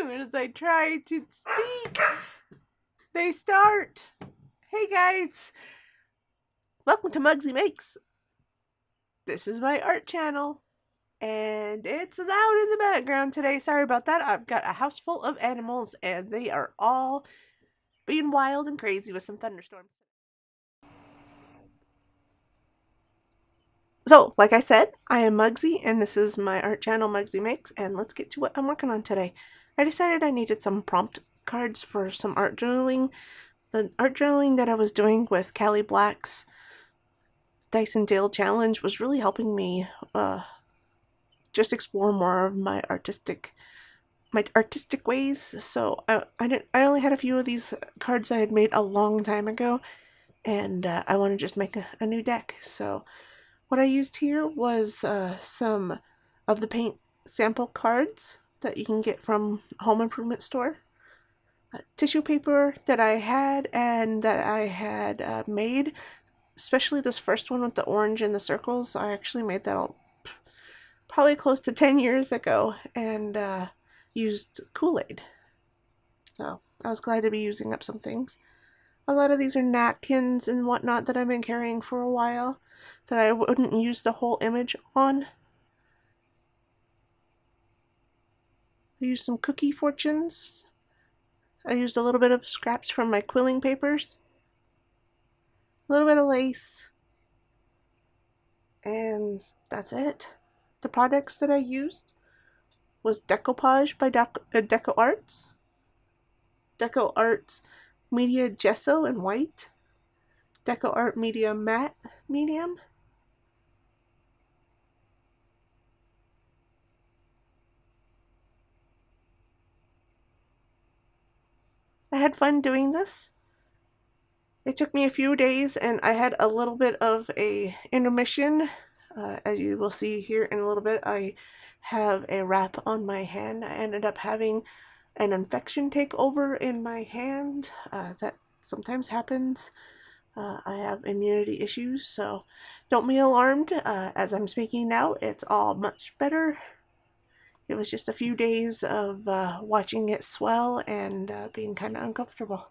time as I try to speak, they start. Hey guys, welcome to MugsyMakes. This is my art channel, and it's loud in the background today. Sorry about that. I've got a house full of animals, and they are all being wild and crazy with some thunderstorms. So, like I said, I am Mugsy, and this is my art channel, MugsyMakes, and let's get to what I'm working on today. I decided I needed some prompt cards for some art journaling. The art journaling that I was doing with Callie Black's Dyson Dale Challenge was really helping me just explore more of my artistic ways. So I only had a few of these cards I had made a long time ago, and I want to just make a new deck. So what I used here was some of the paint sample cards that you can get from a home improvement store. Tissue paper that I had and that I had made, especially this first one with the orange and the circles. I actually made that probably close to 10 years ago, and used Kool-Aid. So I was glad to be using up some things. A lot of these are napkins and whatnot that I've been carrying for a while that I wouldn't use the whole image on. I used some cookie fortunes. I used a little bit of scraps from my quilling papers. A little bit of lace. And that's it. The products that I used was Decoupage by Deco Arts. Deco Arts Media Gesso in white. Deco Art Media Matte medium. I had fun doing this. It took me a few days, and I had a little bit of a intermission. As you will see here in a little bit, I have a wrap on my hand. I ended up having an infection take over in my hand. That sometimes happens. I have immunity issues, so don't be alarmed. As I'm speaking now, it's all much better. It was just a few days of watching it swell and being kind of uncomfortable.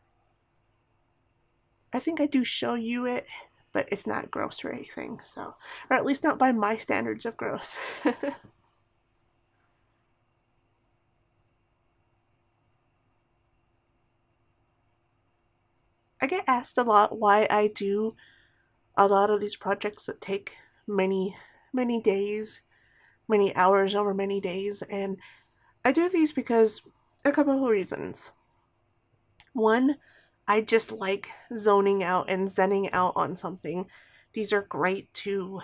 I think I do show you it, but it's not gross or anything, so, or at least not by my standards of gross. I get asked a lot why I do a lot of these projects that take many days, many hours over many days, and I do these because a couple of reasons. One, I just like zoning out and zenning out on something. These are great to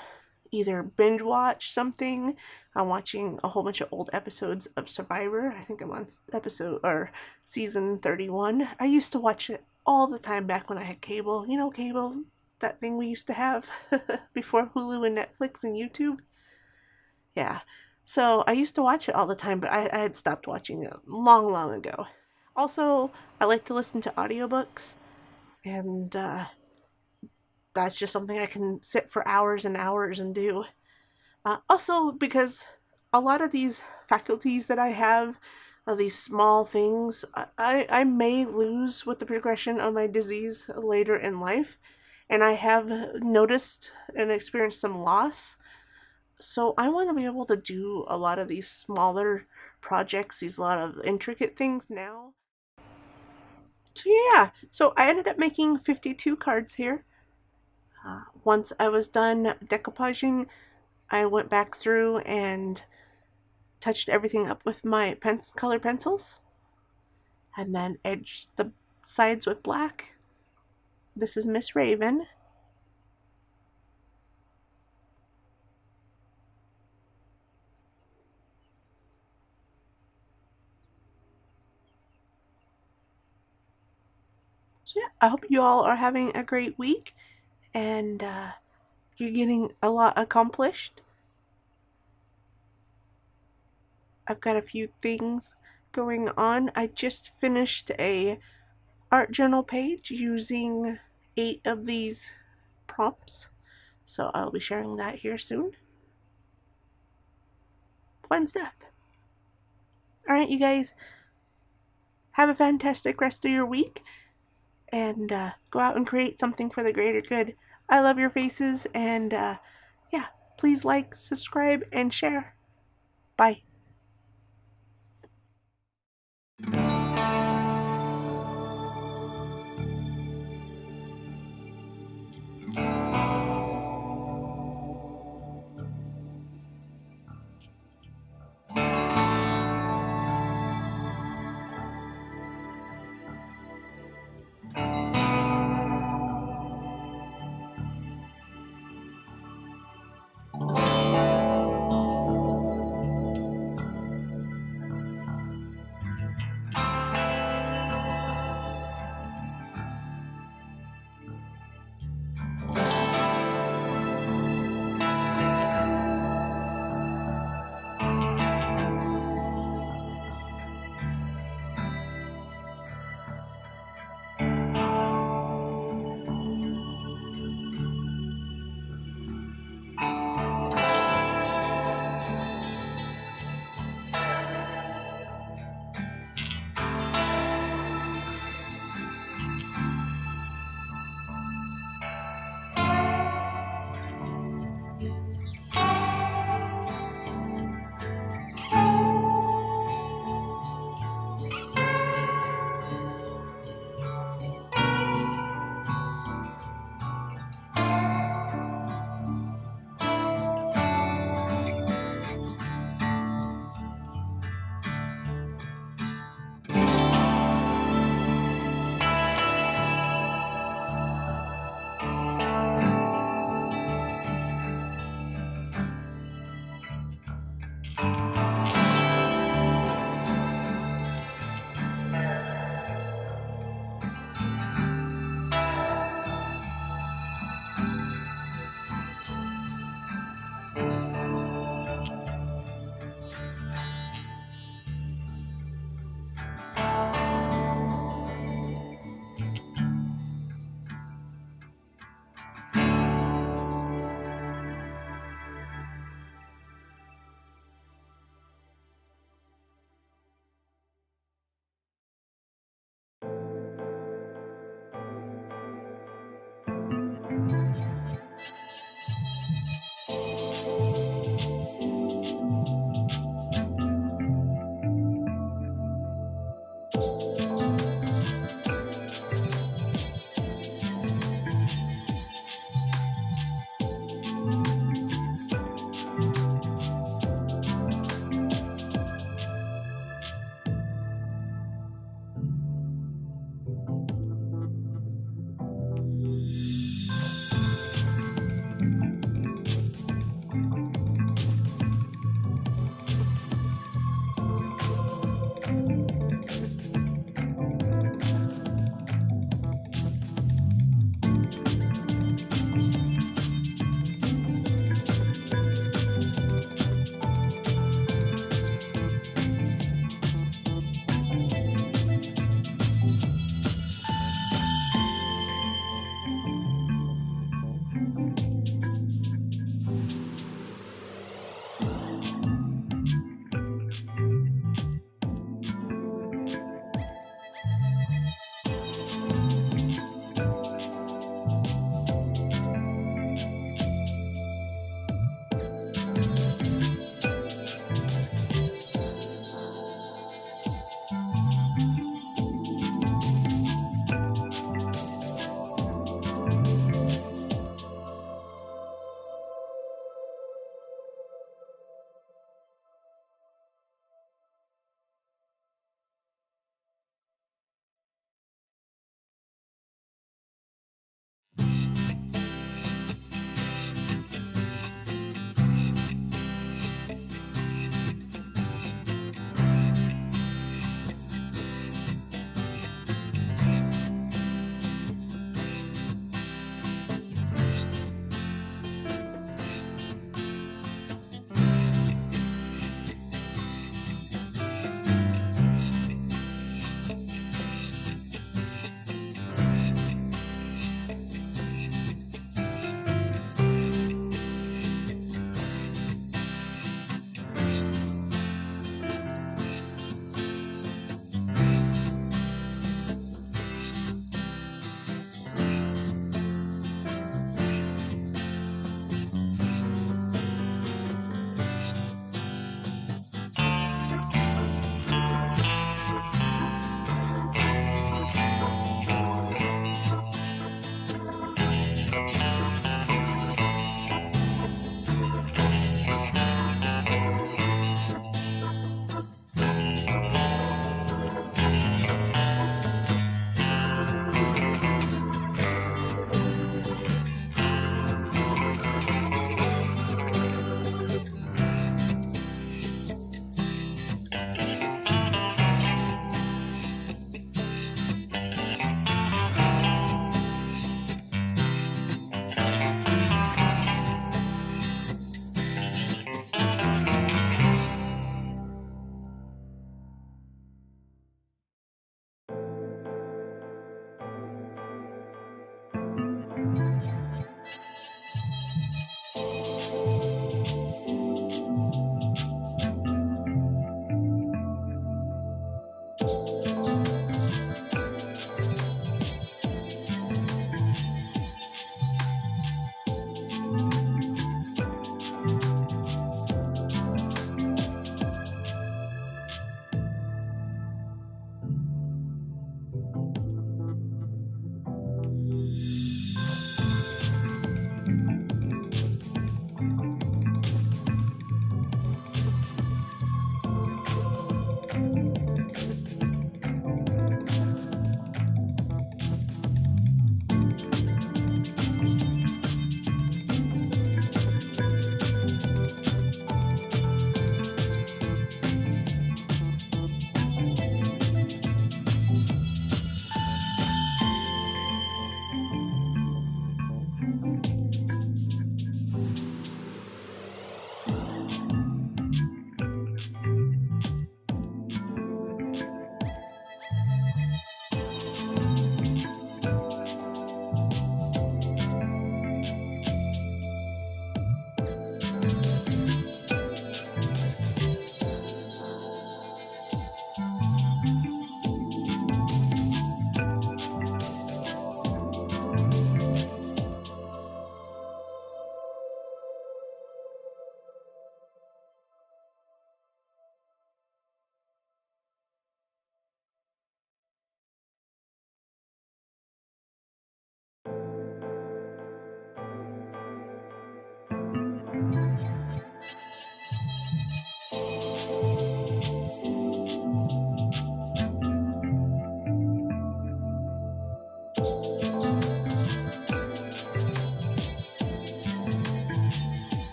either binge watch something. I'm watching a whole bunch of old episodes of Survivor. I think I'm on episode or season 31. I used to watch it all the time back when I had cable. You know, cable, that thing we used to have before Hulu and Netflix and YouTube. Yeah. So I used to watch it all the time, but I had stopped watching it long ago. Also, I like to listen to audiobooks, and that's just something I can sit for hours and hours and do. Also, because a lot of these faculties that I have, these small things, I may lose with the progression of my disease later in life, and I have noticed and experienced some loss. So I want to be able to do a lot of these smaller projects, these lot of intricate things now. So yeah, so I ended up making 52 cards here. Once I was done decoupaging, I went back through and touched everything up with my color pencils, and then edged the sides with black. This is Miss Raven. So yeah, I hope you all are having a great week, and you're getting a lot accomplished. I've got a few things going on. I just finished a art journal page using 8 of these prompts, so I'll be sharing that here soon. Fun stuff. Alright, you guys, have a fantastic rest of your week, and go out and create something for the greater good. I love your faces, and yeah, please like, subscribe, and share. Bye.